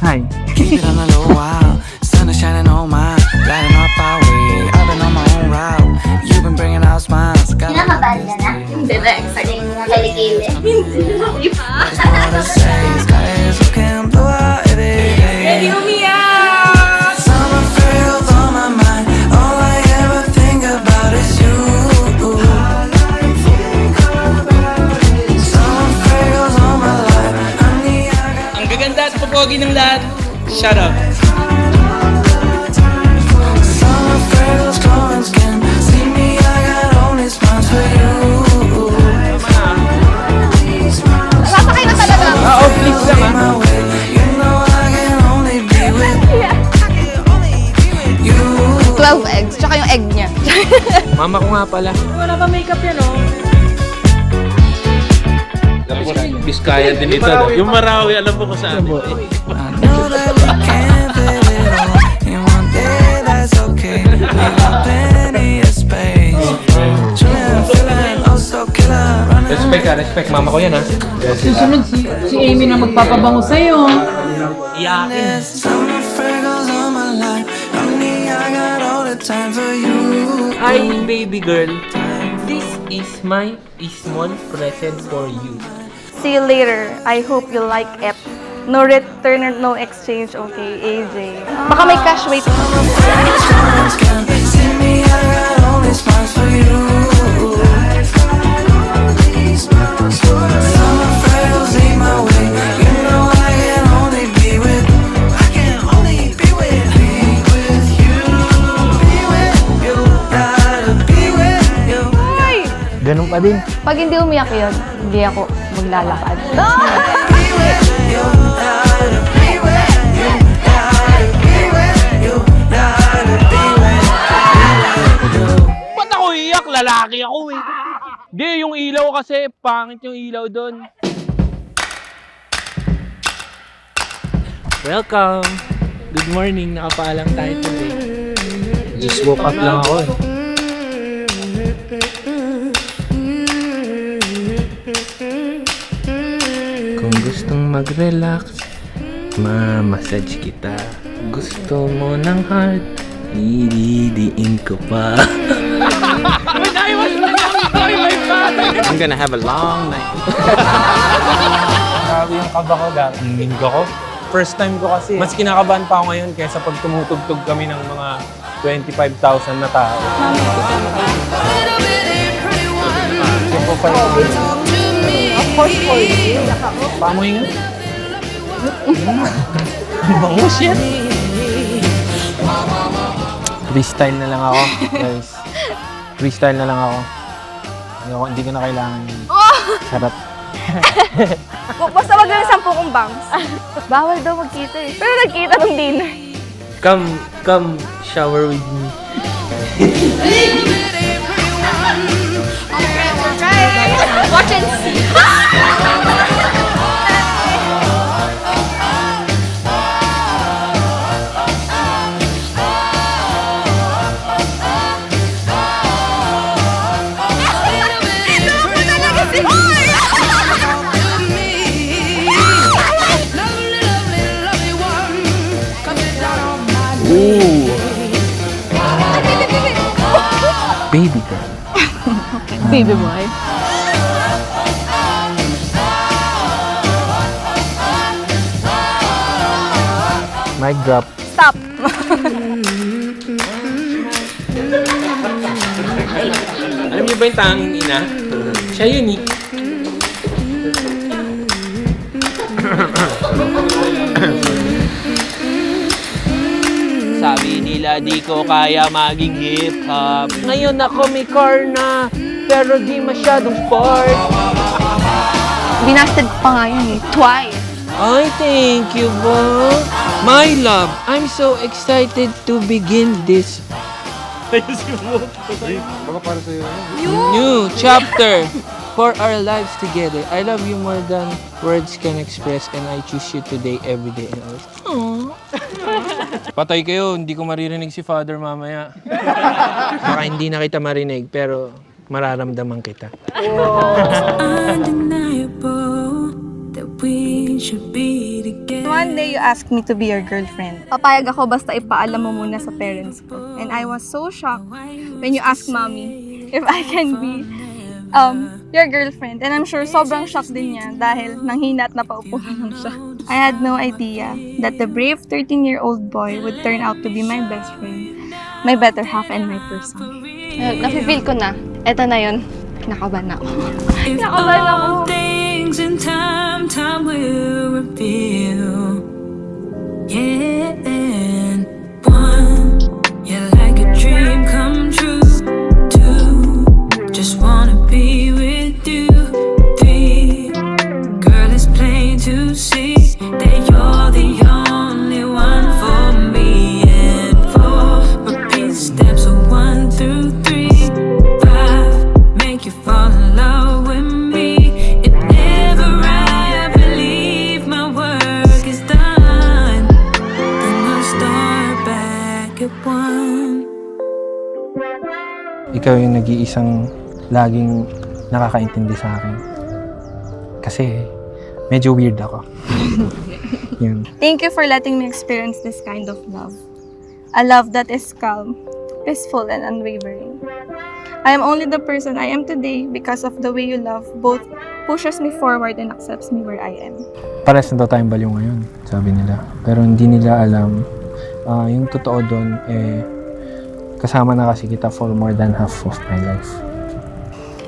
Hi. Keep it on the low while sun is shining on mine, lighting up our way. I've been on my own route. You've been bringing out smiles. Got a lot Kinakabahan ka na? Hindi na, exciting mga kalikili. Hindi pa. more to say. Sky is looking blue out every day. Summer feels on my mind. All I ever think about is you. Summer feels on my life. Honey, I got Ang gaganda at popogi ng lahat. Shut up. summer feels glowing skin. See me, I got only smiles for you. Sasakay na talaga. Oo, please lang ha. My way, you know I can only be with you. 12 eggs, tsaka yung egg niya. Mama ko nga pala. Wala pa makeup yan, oh. Biskaya din ito. Yung Marawi, alam mo kung saan. I know that we can't fit it all in one day. That's okay. We got plenty of space. Chillin', feeling oh so killer. Running Respect ka, respect. Mama ko yan ha. Susunod si Amy na magpapabango sa'yo. Iyakin. summer freckles on my life. Honey, I got all the time for you. Hi, baby girl. This is my small present for you. See you later. I hope you like it. No return or no exchange, okay, AJ? Baka may cash wait. See me, I got only smiles for you. Summer freckles lead my way. You know I can only be with. I can only be with you. Be with you. Gotta be with you. Ganun pa din. Pag hindi umiyak yun, hindi ako maglalakad. Be with you. Gotta be with you. Gotta be with you. Gotta be with you. Ba't ako iyak? Lalaki ako eh. Di, yung ilaw kasi. Pangit yung ilaw doon. Welcome. Good morning. Nakapaalang tayo today. Just woke up lang ako eh. Kung gustong mag-relax, ma-massage kita. Gusto mo ng heart, ididiin ko pa. I'm gonna have a long night. Grabe yung kaba ko, garingin ko. First time ko kasi. Mas kinakabahan pa ako ngayon kaysa pag tumutugtog kami ng mga 25,000 na tao. Of course for you. Pamoy nga. Bangus yan. Freestyle na lang ako, guys. Freestyle na lang ako. Hindi ko na kailangan yun. Sarap. Basta wag lang 10 kong bangs. Bawal daw magkita eh. Pero nagkita nung dinner. Come shower with me. Watch and see. Ooh. Baby girl. Baby boy. Mic drop. Stop. Alam niyo ba yung tanging ina? Siya yun eh. Sabi nila di ko kaya maging hip-hop. Ngayon ako may car na, pero di masyadong sport. Binasted pa nga yun eh. Twice. Ay, thank you ba? My love, I'm so excited to begin this new chapter for our lives together. I love you more than words can express and I choose you today, every day, and always. Aww. Patay kayo, hindi ko maririnig si Father mamaya. Baka hindi na kita marinig, pero mararamdaman kita. Undeniable that we we should be together. One day you asked me to be your girlfriend. Papayag ako basta ipaalam mo muna sa parents ko. And I was so shocked when you asked mommy if I can be your girlfriend. And I'm sure sobrang shocked din niya dahil nanghina at napaupo na lang siya. I had no idea that the brave 13-year-old boy would turn out to be my best friend, my better half, and my person. Nafe-feel ko na. Eto na yun. Nakaban na ako. If all things in time will reveal. Yeah, and one, you're like a dream come true. Two, just wanna be with you. Three, girl, it's plain to see that you're the only one for me. And four, repeat steps of 1 through 3. 5, make you fall in love with me. If ever I believe my work is done, then I'll start back at 1. Ikaw yung nag-iisang laging nakakaintindi sa akin. Kasi medyo weird ako. Yun. Thank you for letting me experience this kind of love. A love that is calm, peaceful, and unwavering. I am only the person I am today because of the way you love both pushes me forward and accepts me where I am. Pares na daw tayong baliw ngayon, sabi nila. Pero hindi nila alam, yung totoo doon, kasama na kasi kita for more than half of my life.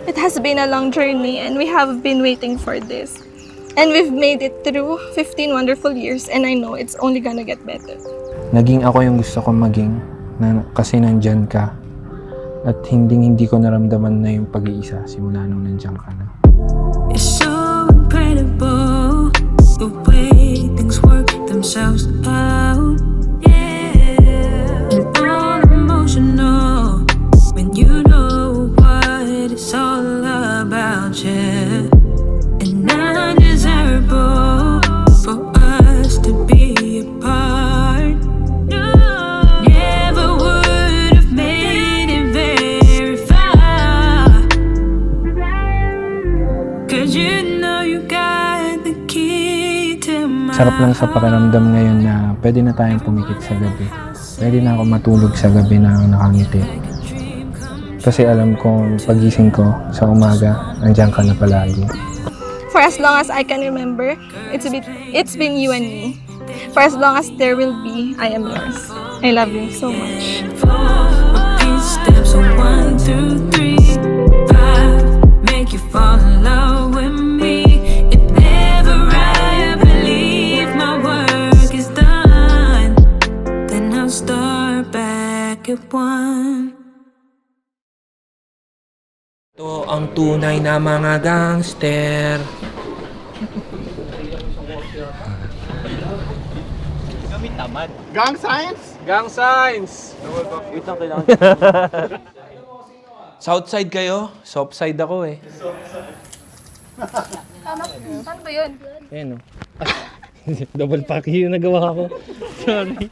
It has been a long journey and we have been waiting for this. And we've made it through 15 wonderful years and I know it's only gonna get better. Naging ako yung gusto kong maging, kasi nandyan ka. At hindi ko naramdaman na yung pag-iisa simula nung nandyan ka na. It's so incredible the way things work themselves out. Yeah, and all emotional when you know what it's all about. Yeah, and undesirable for us to be apart. No, never would have made it very far. 'Cause you know you got the key to my Sarap lang sa pakiramdam ngayon na pwede na tayong pumikit sa gabi. Pwede na ako matulog sa gabi na nakangiti. Kasi alam kong pagising ko sa umaga, andyan ka na palagi. For as long as I can remember, it's been you and me. For as long as there will be, I am yours. I love you so much. 4, repeat steps of 1 through 3. 5, make you fall in love with me. If ever I believe my work is done, then I'll start back at 1. Ito ang tunay na mga gangster. Gang Science? Gang signs! Southside kayo? Soft side ako eh. Saan ba yun? Ayan o. Double pack yung nagawa ko. Sorry.